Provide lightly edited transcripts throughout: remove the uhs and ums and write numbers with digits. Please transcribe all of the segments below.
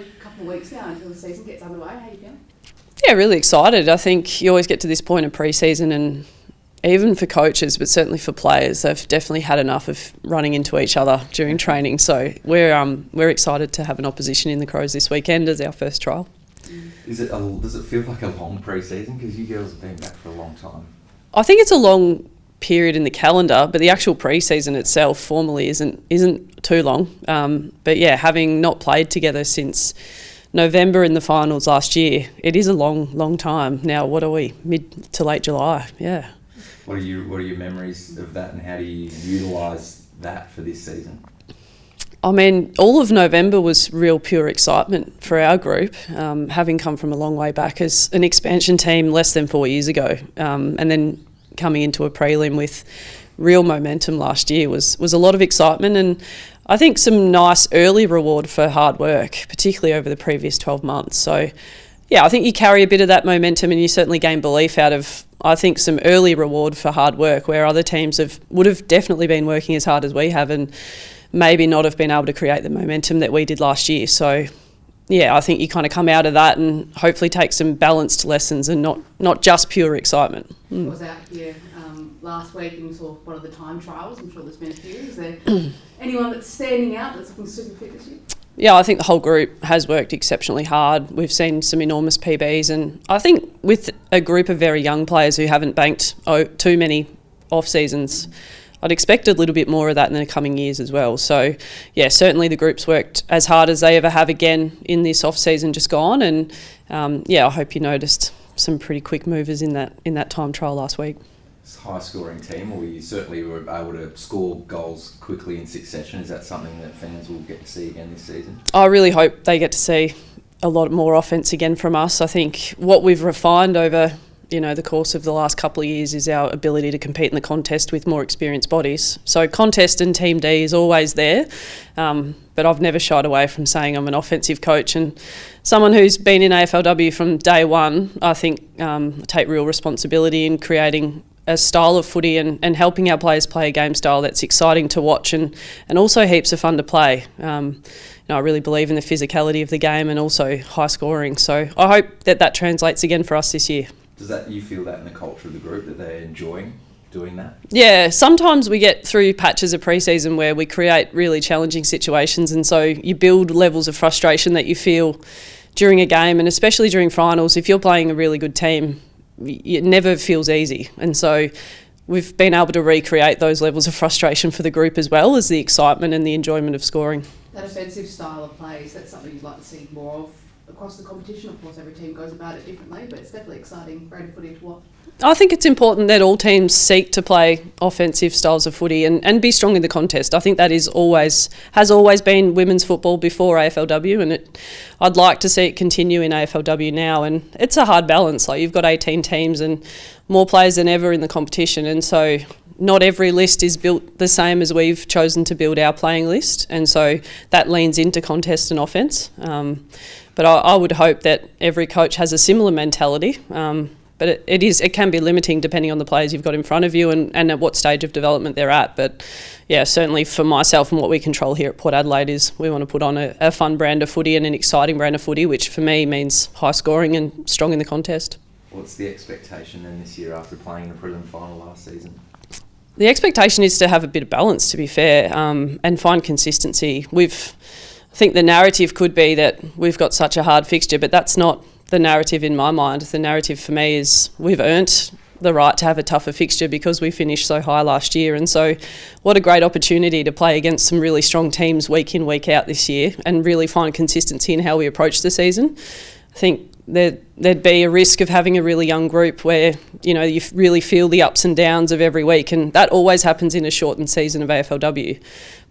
only a couple of weeks now until the season gets underway. How are you feeling? Yeah, really excited. I think you always get to this point in pre-season, and even for coaches, but certainly for players, they've definitely had enough of running into each other during training. So we're excited to have an opposition in the Crows this weekend as our first trial. Does it feel like a long pre-season? Because you girls have been back for a long time. I think it's a long period in the calendar, but the actual pre-season itself formally isn't too long. But yeah, having not played together since November in the finals last year, it is a long time. Now, what are we, mid to late July? Yeah. What are your memories of that, and how do you utilise that for this season? I mean, all of November was real pure excitement for our group, having come from a long way back as an expansion team less than 4 years ago, and then coming into a prelim with real momentum last year was a lot of excitement, and I think some nice early reward for hard work, particularly over the previous 12 months. So yeah, I think you carry a bit of that momentum, and you certainly gain belief out of, I think, some early reward for hard work, where other teams would have definitely been working as hard as we have and maybe not have been able to create the momentum that we did last year. So yeah, I think you kind of come out of that and hopefully take some balanced lessons and not just pure excitement. I was out here last week and saw one of the time trials. I'm sure there's been a few. Is there anyone that's standing out that's looking super fit this year? Yeah, I think the whole group has worked exceptionally hard. We've seen some enormous PBs, and I think with a group of very young players who haven't banked too many off-seasons, I'd expect a little bit more of that in the coming years as well. So yeah, certainly the group's worked as hard as they ever have again in this off-season just gone, and yeah, I hope you noticed some pretty quick movers in that time trial last week. It's a high-scoring team, or you certainly were able to score goals quickly in succession. Is that something that fans will get to see again this season? I really hope they get to see a lot more offence again from us. I think what we've refined over the course of the last couple of years is our ability to compete in the contest with more experienced bodies. So contest and Team D is always there, but I've never shied away from saying I'm an offensive coach, and someone who's been in AFLW from day one, I think take real responsibility in creating a style of footy and helping our players play a game style that's exciting to watch and also heaps of fun to play. I really believe in the physicality of the game and also high scoring. So I hope that translates again for us this year. You feel that in the culture of the group, that they're enjoying doing that? Yeah, sometimes we get through patches of pre-season where we create really challenging situations, and so you build levels of frustration that you feel during a game, and especially during finals. If you're playing a really good team, it never feels easy, and so we've been able to recreate those levels of frustration for the group as well as the excitement and the enjoyment of scoring. That offensive style of play, is that something you'd like to see more of across the competition? Of course, every team goes about it differently, but it's definitely exciting brand of footy to watch. I think it's important that all teams seek to play offensive styles of footy and be strong in the contest. I think that has always been women's football before AFLW, and I'd like to see it continue in AFLW now. And it's a hard balance. Like, you've got 18 teams and more players than ever in the competition, and so not every list is built the same as we've chosen to build our playing list, and so that leans into contest and offence. But I would hope that every coach has a similar mentality. But it can be limiting depending on the players you've got in front of you and at what stage of development they're at. But yeah, certainly for myself and what we control here at Port Adelaide is we want to put on a fun brand of footy and an exciting brand of footy, which for me means high scoring and strong in the contest. What's the expectation then this year after playing the prelim final last season? The expectation is to have a bit of balance, to be fair, and find consistency. I think the narrative could be that we've got such a hard fixture, but that's not the narrative in my mind. The narrative for me is we've earned the right to have a tougher fixture because we finished so high last year, and so what a great opportunity to play against some really strong teams week in, week out this year and really find consistency in how we approach the season. I think there'd be a risk of having a really young group where you really feel the ups and downs of every week, and that always happens in a shortened season of AFLW.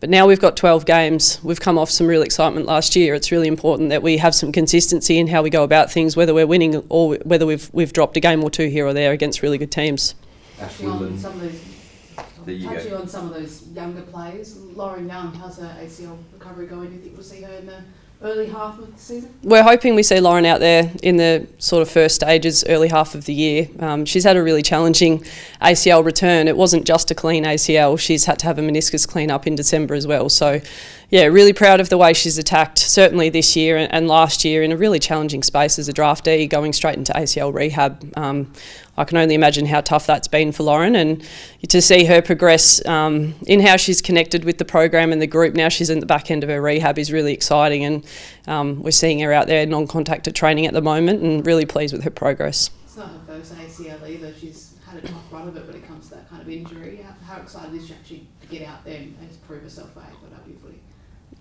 But now we've got 12 games. We've come off some real excitement last year. It's really important that we have some consistency in how we go about things, whether we're winning or whether we've dropped a game or two here or there against really good teams. Touching on some of those younger players, Lauren Young, how's her ACL recovery going? Do you think we'll see her in the early half of the season? We're hoping we see Lauren out there in the sort of first stages, early half of the year. She's had a really challenging ACL return. It wasn't just a clean ACL. She's had to have a meniscus clean up in December as well. So, yeah, really proud of the way she's attacked, certainly this year and last year in a really challenging space as a draftee, going straight into ACL rehab. I can only imagine how tough that's been for Lauren, and to see her progress in how she's connected with the program and the group now she's in the back end of her rehab is really exciting, and we're seeing her out there non-contacted training at the moment and really pleased with her progress. It's not her first ACL either. She's had a tough run of it when it comes to that kind of injury. How excited is she actually to get out there and just prove herself for AFLW footy?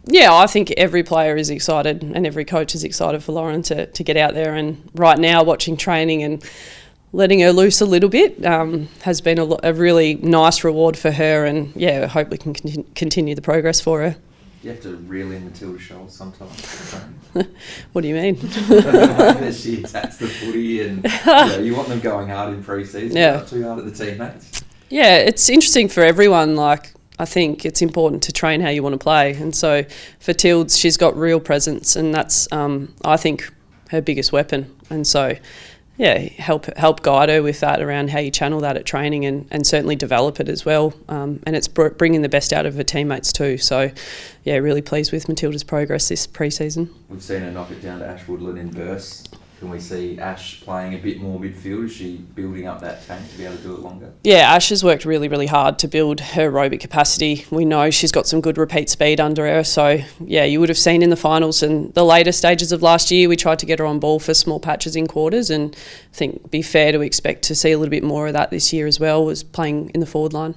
Yeah, I think every player is excited and every coach is excited for Lauren to get out there, and right now watching training and letting her loose a little bit has been a really nice reward for her, and yeah, I hope we can continue the progress for her. You have to reel in Matilda's shoals sometimes. What do you mean? As she attacks the footy, and you want them going hard in pre-season, not too hard at the teammates. Yeah, it's interesting for everyone. Like, I think it's important to train how you want to play, and so for Tilds, she's got real presence, and that's I think her biggest weapon, and so yeah, help guide her with that around how you channel that at training and certainly develop it as well. And it's bringing the best out of her teammates too. So, yeah, really pleased with Matilda's progress this pre-season. We've seen her knock it down to Ash Woodland in bursts. Can we see Ash playing a bit more midfield? Is she building up that tank to be able to do it longer? Yeah, Ash has worked really, really hard to build her aerobic capacity. We know she's got some good repeat speed under her. So, yeah, you would have seen in the finals and the later stages of last year, we tried to get her on ball for small patches in quarters, and I think it'd be fair to expect to see a little bit more of that this year as well, as playing in the forward line.